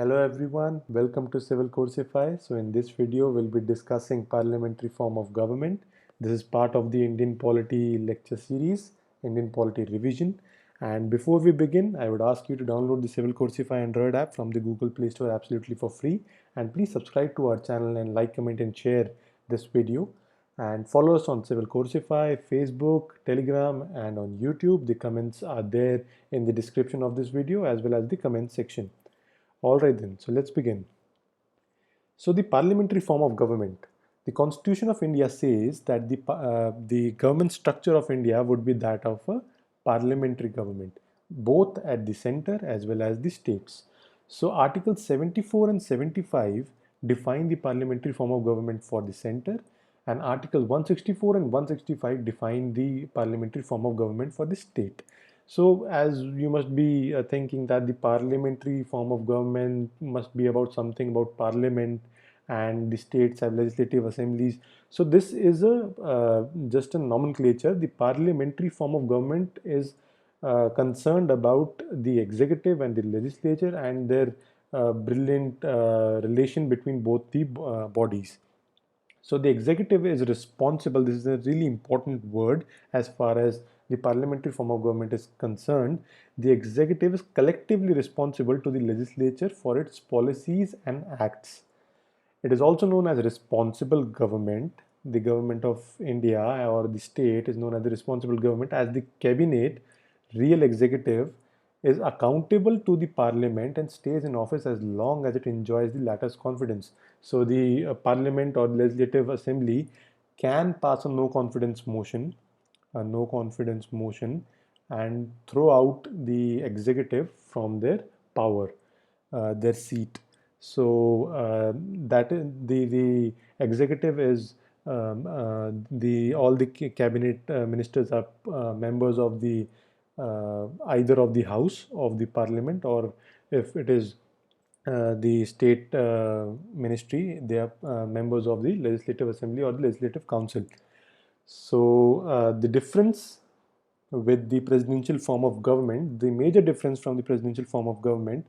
Hello everyone, welcome to Civil Coursify. So in this video, we'll be discussing parliamentary form of government. This is part of the Indian Polity lecture series, Indian Polity Revision. And before we begin, I would ask you to download the Civil Coursify Android app from the Google Play Store absolutely for free. And please subscribe to our channel and like, comment and share this video. And follow us on Civil Coursify, Facebook, Telegram and on YouTube. The comments are there in the description of this video as well as the comment section. Alright then, so let's begin. So the parliamentary form of government. The Constitution of India says that the government structure of India would be that of a parliamentary government, both at the center as well as the states. So Articles 74 and 75 define the parliamentary form of government for the center, and Article 164 and 165 define the parliamentary form of government for the state. So as you must be thinking that the parliamentary form of government must be about something about parliament and the states have legislative assemblies. So this is a just a nomenclature. The parliamentary form of government is concerned about the executive and the legislature and their brilliant relation between both the bodies. So the executive is responsible. This is a really important word as far as the parliamentary form of government is concerned. The executive is collectively responsible to the legislature for its policies and acts. It is also known as responsible government. The government of India or the state is known as the responsible government, as the cabinet, real executive, is accountable to the parliament and stays in office as long as it enjoys the latter's confidence. So the parliament or legislative assembly can pass a no confidence motion and throw out the executive from their power, their seat. So that is the executive is the all the cabinet ministers are members of the either of the house of the parliament, or if it is the state ministry, they are members of the legislative assembly or the legislative council. So the difference with the presidential form of government, the major difference from the presidential form of government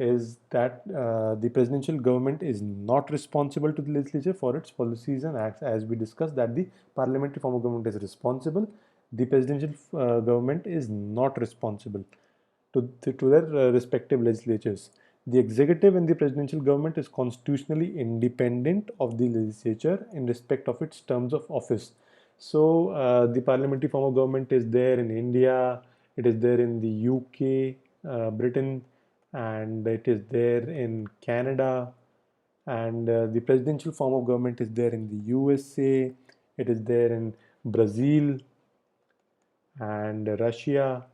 is that the presidential government is not responsible to the legislature for its policies and acts. As we discussed, that the parliamentary form of government is responsible, the presidential government is not responsible to their respective legislatures. The executive in the presidential government is constitutionally independent of the legislature in respect of its terms of office. So the parliamentary form of government is there in India, it is there in the UK, Britain, and it is there in Canada, and the presidential form of government is there in the USA, it is there in Brazil and Russia,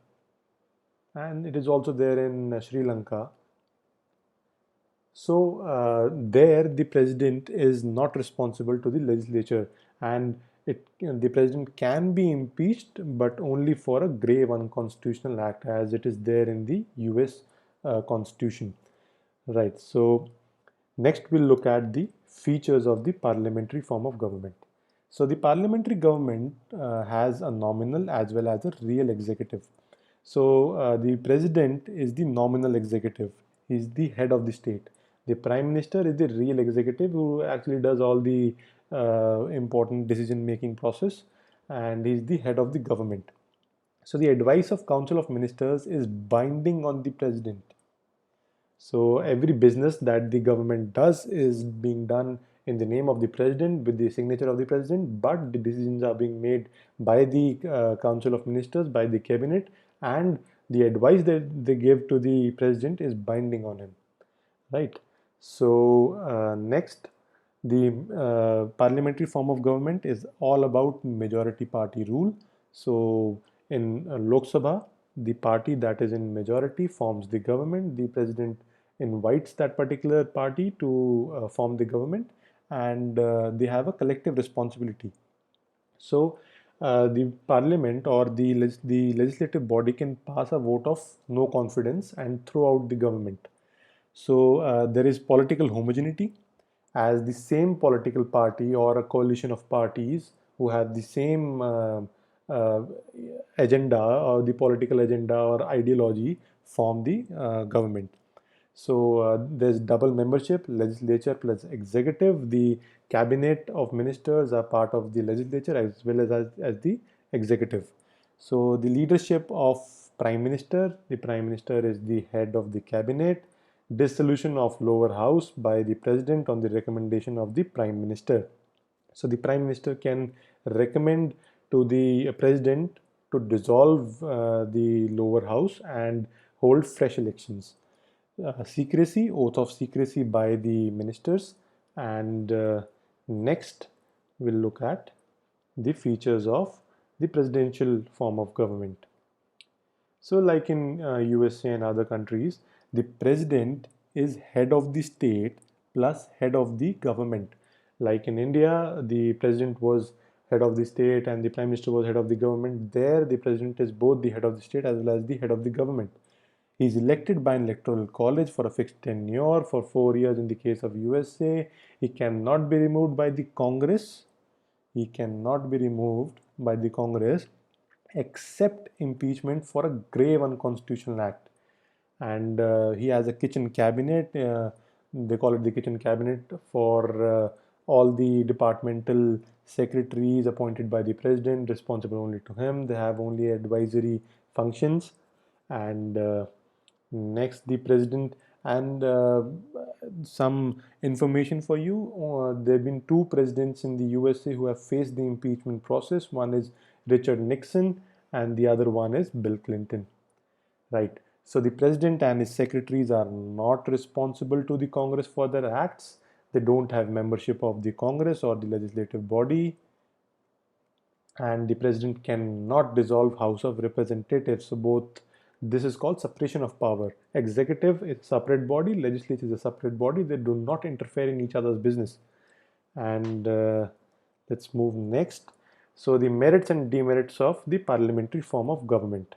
and it is also there in Sri Lanka. So there the president is not responsible to the legislature, and the president can be impeached, but only for a grave unconstitutional act, as it is there in the US Constitution. Right. So next we'll look at the features of the parliamentary form of government. So the parliamentary government has a nominal as well as a real executive. So the president is the nominal executive. He is the head of the state. The prime minister is the real executive who actually does all the important decision making process, and he is the head of the government. So the advice of council of ministers is binding on the president. So every business that the government does is being done in the name of the president with the signature of the president, but the decisions are being made by the council of ministers, by the cabinet, and the advice that they give to the president is binding on him, right? So next, the parliamentary form of government is all about majority party rule. So in Lok Sabha, the party that is in majority forms the government. The president invites that particular party to form the government, and they have a collective responsibility. So the parliament or the legislative body can pass a vote of no confidence and throw out the government. So there is political homogeneity, as the same political party or a coalition of parties who have the same uh, agenda or the political agenda or ideology form the government. So there's double membership, legislature plus executive. The cabinet of ministers are part of the legislature as well as the executive. So the leadership of prime minister, the prime minister is the head of the cabinet. Dissolution of lower house by the president on the recommendation of the prime minister. So the prime minister can recommend to the president to dissolve the lower house and hold fresh elections. Secrecy, oath of secrecy by the ministers. And next, we'll look at the features of the presidential form of government. So like in USA and other countries, the president is head of the state plus head of the government. Like in India, the president was head of the state and the prime minister was head of the government. There, the president is both the head of the state as well as the head of the government. He is elected by an electoral college for a fixed tenure for 4 years in the case of USA. He cannot be removed by the Congress. He cannot be removed by the Congress except impeachment for a grave unconstitutional act. And he has a kitchen cabinet. They call it the kitchen cabinet for all the departmental secretaries appointed by the president, responsible only to him. They have only advisory functions. And next, the president. And some information for you, there have been two presidents in the USA who have faced the impeachment process. One is Richard Nixon and the other one is Bill Clinton. Right. So the president and his secretaries are not responsible to the Congress for their acts. They don't have membership of the Congress or the legislative body. And the president cannot dissolve House of Representatives. So both, this is called separation of power. Executive is a separate body, legislature is a separate body. They do not interfere in each other's business. And let's move next. So the merits and demerits of the parliamentary form of government.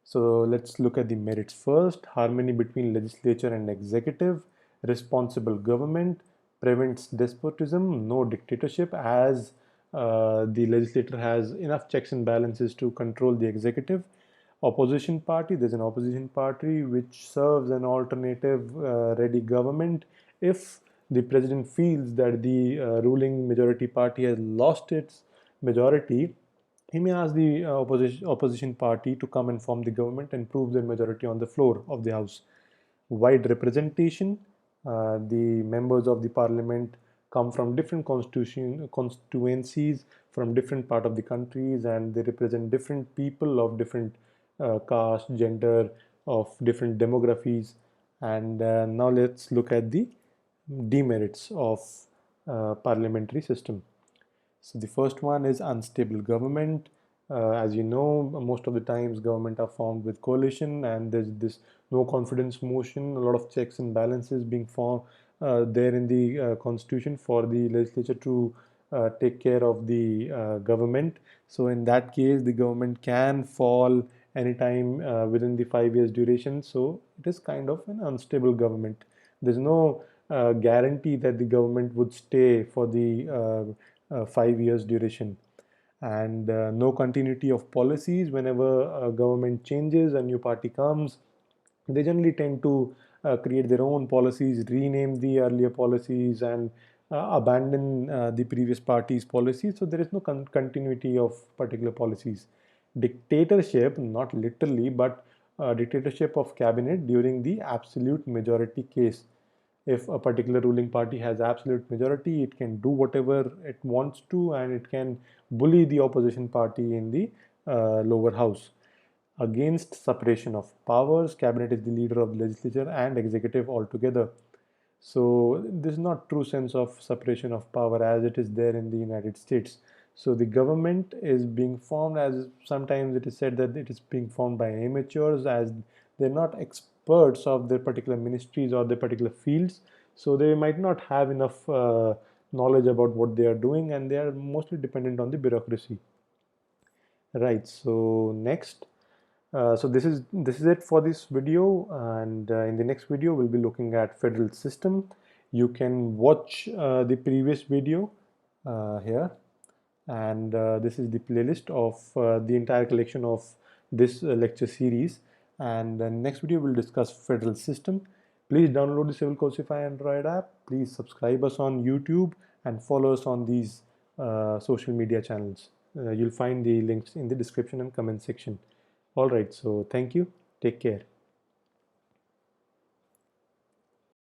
So let's look at the merits first. Harmony between legislature and executive, responsible government, prevents despotism, no dictatorship, as the legislature has enough checks and balances to control the executive. Opposition party, there's an opposition party which serves an alternative ready government if the president feels that the ruling majority party has lost its majority. He may ask the opposition party to come and form the government and prove their majority on the floor of the house. Wide representation, the members of the parliament come from different constituencies from different part of the countries, and they represent different people of different caste, gender, of different demographies. And now let's look at the demerits of parliamentary system. So the first one is unstable government. As you know, most of the times government are formed with coalition, and there's this no confidence motion, a lot of checks and balances being formed there in the constitution for the legislature to take care of the government. So in that case, the government can fall anytime within the 5 years duration. So it is kind of an unstable government. There's no guarantee that the government would stay for the 5 years duration. And no continuity of policies. Whenever a government changes, a new party comes, they generally tend to create their own policies, rename the earlier policies, and abandon the previous party's policies. So there is no continuity of particular policies. Dictatorship, not literally, but dictatorship of cabinet during the absolute majority case. If a particular ruling party has absolute majority, it can do whatever it wants to, and it can bully the opposition party in the lower house. Against separation of powers, cabinet is the leader of the legislature and executive altogether. So this is not true sense of separation of power as it is there in the United States. So the government is being formed, as sometimes it is said that it is being formed by amateurs, as they're not experts of their particular ministries or their particular fields. So they might not have enough knowledge about what they are doing, and they are mostly dependent on the bureaucracy. Right, so next. So this is it for this video, and in the next video we'll be looking at federal system. You can watch the previous video here, and this is the playlist of the entire collection of this lecture series. And next video we'll discuss federal system. Please download the Civil Coursify Android app. Please subscribe us on YouTube and follow us on these social media channels. You'll find the links in the description and comment section. All right, so thank you. Take care.